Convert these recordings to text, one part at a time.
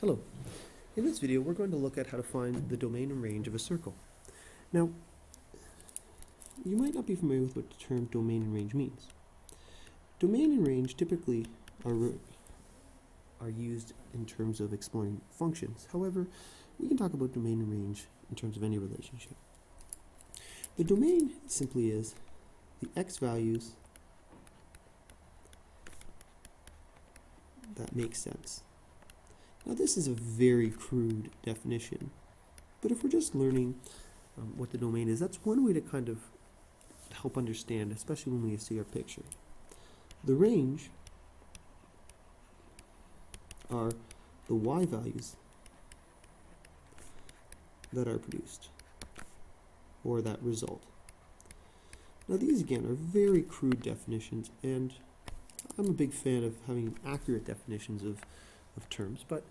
Hello. In this video, we're going to look at how to find the domain and range of a circle. Now, you might not be familiar with what the term domain and range means. Domain and range typically are used in terms of exploring functions. However, we can talk about domain and range in terms of any relationship. The domain simply is the x values that make sense. Now this is a very crude definition, but if we're just learning what the domain is, that's one way to kind of help understand, especially when we see our picture. The range are the y values that are produced, or that result. Now these again are very crude definitions, and I'm a big fan of having accurate definitions of terms, but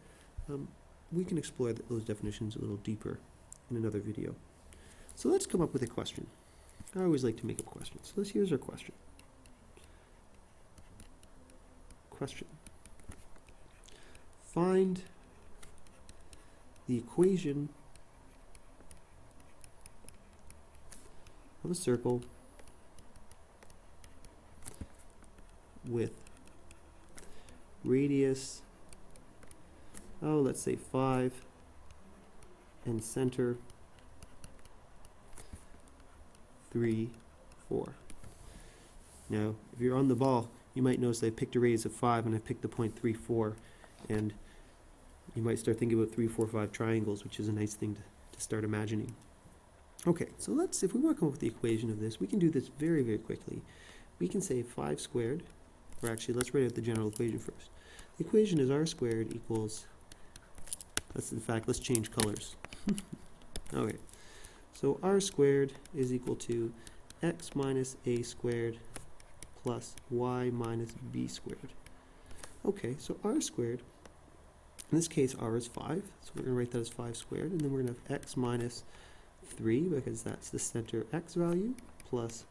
we can explore those definitions a little deeper in another video. So let's come up with a question. I always like to make up questions. So here's our question. Question. Find the equation of a circle with radius, let's say 5, and center 3, 4. Now, if you're on the ball, you might notice I picked a radius of 5 and I picked the point 3, 4, and you might start thinking about 3, 4, 5 triangles, which is a nice thing to start imagining. Okay, so if we want to come up with the equation of this, we can do this very, very quickly. We can say 5 squared, or actually let's write out the general equation first. The equation is r squared equals, let's change colors. Okay, so r squared is equal to x minus a squared plus y minus b squared. Okay, so r squared, in this case r is 5, so we're going to write that as 5 squared, and then we're going to have x minus 3 because that's the center x value, plus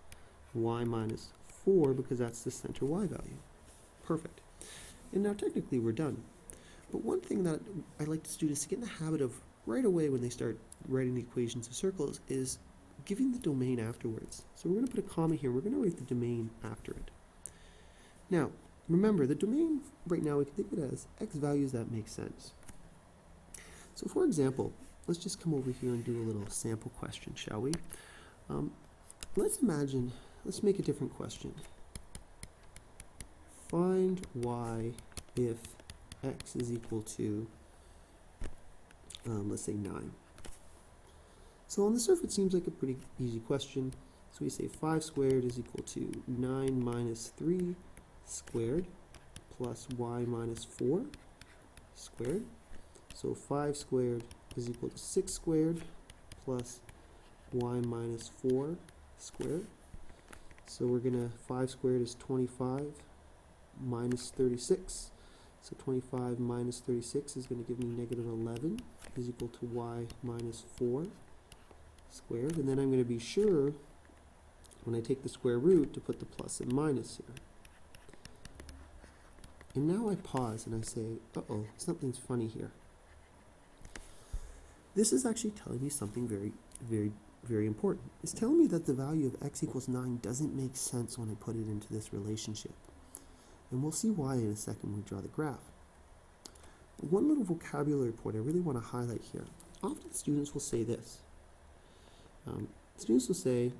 y minus 4 because that's the center y value. Perfect. And now technically we're done. But one thing that I like students to get in the habit of right away when they start writing the equations of circles is giving the domain afterwards. So we're going to put a comma here. We're going to write the domain after it. Now, remember, the domain right now we can think of it as x values that make sense. So for example, let's just come over here and do a little sample question, shall we? Let's make a different question. Find y if x is equal to, let's say 9. So on the surface it seems like a pretty easy question. So we say 5 squared is equal to 9 minus 3 squared plus y minus 4 squared. So 5 squared is equal to 6 squared plus y minus 4 squared. So we're going to, 5 squared is 25 minus 36. So 25 minus 36 is going to give me negative 11 is equal to y minus 4 squared. And then I'm going to be sure, when I take the square root, to put the plus and minus here. And now I pause and I say, uh-oh, something's funny here. This is actually telling me something very, very, very important. It's telling me that the value of x equals 9 doesn't make sense when I put it into this relationship. And we'll see why in a second when we draw the graph. One little vocabulary point I really want to highlight here. Often students will say this. Students will say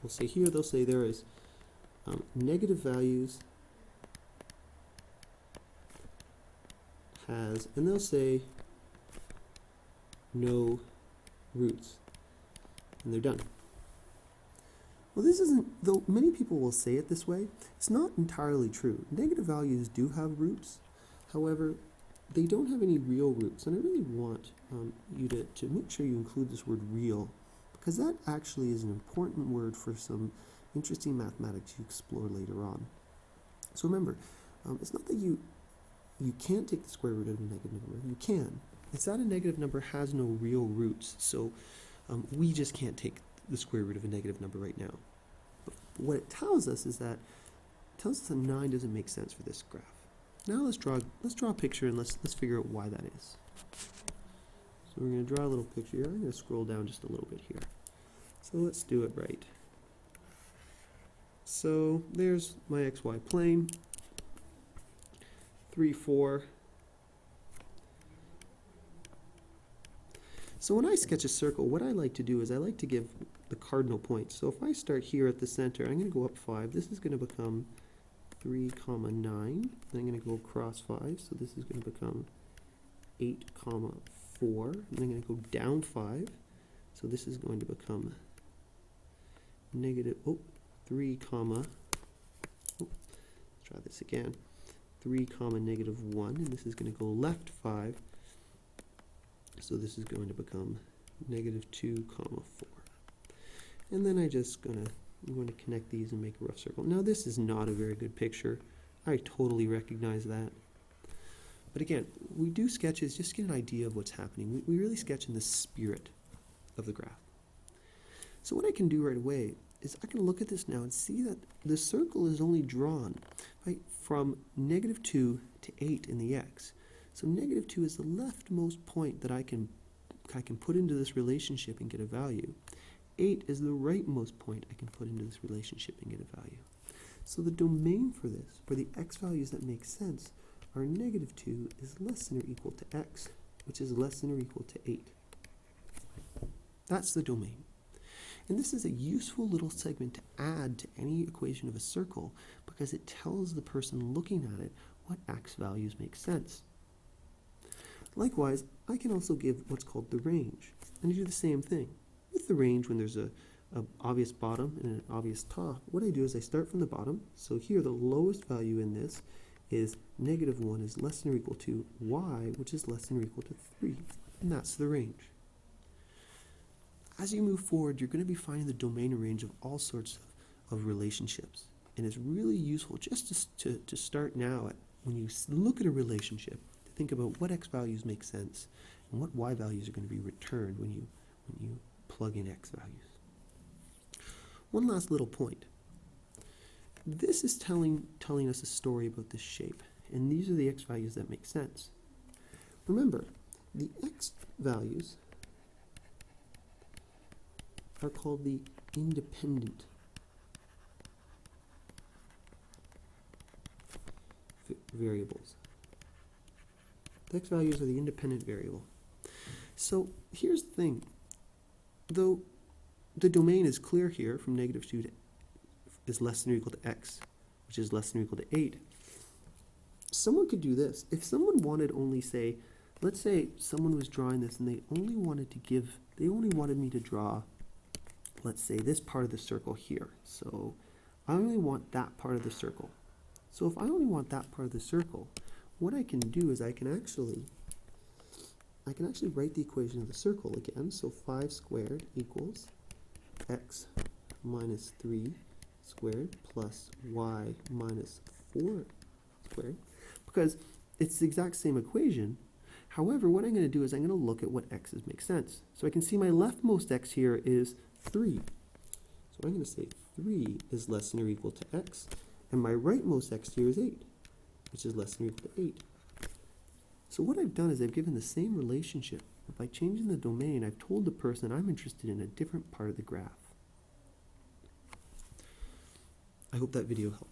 they'll say there is negative values has, and they'll say no roots, and they're done. Well, this isn't, though many people will say it this way, it's not entirely true. Negative values do have roots, however, they don't have any real roots, and I really want you to make sure you include this word real, because that actually is an important word for some interesting mathematics you explore later on. So remember, it's not that you can't take the square root of a negative number. You can. It's that a negative number has no real roots, so we just can't take the square root of a negative number right now. But what it tells us is that 9 doesn't make sense for this graph. Now let's draw a picture and let's figure out why that is. So we're going to draw a little picture here. I'm going to scroll down just a little bit here. So let's do it right. So there's my XY plane, 3, 4. So when I sketch a circle, what I like to do is I like to give the cardinal points. So if I start here at the center, I'm going to go up 5. This is going to become 3, 9. Then I'm going to go across 5. So this is going to become 8, 4. And then I'm going to go down 5. So this is going to become negative 3, let's try this again. 3, negative 1, and this is going to go left 5. So this is going to become negative 2, 4. And then I'm going to connect these and make a rough circle. Now this is not a very good picture. I totally recognize that. But again, we do sketches just to get an idea of what's happening. We really sketch in the spirit of the graph. So what I can do right away is I can look at this now and see that the circle is only drawn from negative 2 to 8 in the x. So negative 2 is the leftmost point that I can put into this relationship and get a value. 8 is the rightmost point I can put into this relationship and get a value. So the domain for this, for the x values that make sense, are negative 2 is less than or equal to x, which is less than or equal to 8. That's the domain. And this is a useful little segment to add to any equation of a circle because it tells the person looking at it what x values make sense. Likewise, I can also give what's called the range. And I do the same thing. With the range, when there's an obvious bottom and an obvious top, what I do is I start from the bottom. So here the lowest value in this is negative 1 is less than or equal to y, which is less than or equal to 3. And that's the range. As you move forward, you're going to be finding the domain and range of all sorts of relationships. And it's really useful just to start now at when you look at a relationship, to think about what x values make sense and what y values are going to be returned when you plug in x values. One last little point. This is telling us a story about this shape, and these are the x values that make sense. Remember, the x values are called the independent variables. The x values are the independent variable. So here's the thing. Though the domain is clear here from negative 2 to is less than or equal to x, which is less than or equal to 8, someone could do this. If someone wanted only, say, let's say someone was drawing this and they only wanted me to draw, let's say, this part of the circle here. So I only want that part of the circle. So if I only want that part of the circle, what I can do is I can actually write the equation of the circle again. So 5 squared equals x minus 3 squared plus y minus 4 squared, because it's the exact same equation. However, what I'm going to do is I'm going to look at what x's make sense. So I can see my leftmost x here is 3. So I'm going to say 3 is less than or equal to x, and my rightmost x here is 8, which is less than or equal to 8. So what I've done is I've given the same relationship, but by changing the domain, I've told the person I'm interested in a different part of the graph. I hope that video helped.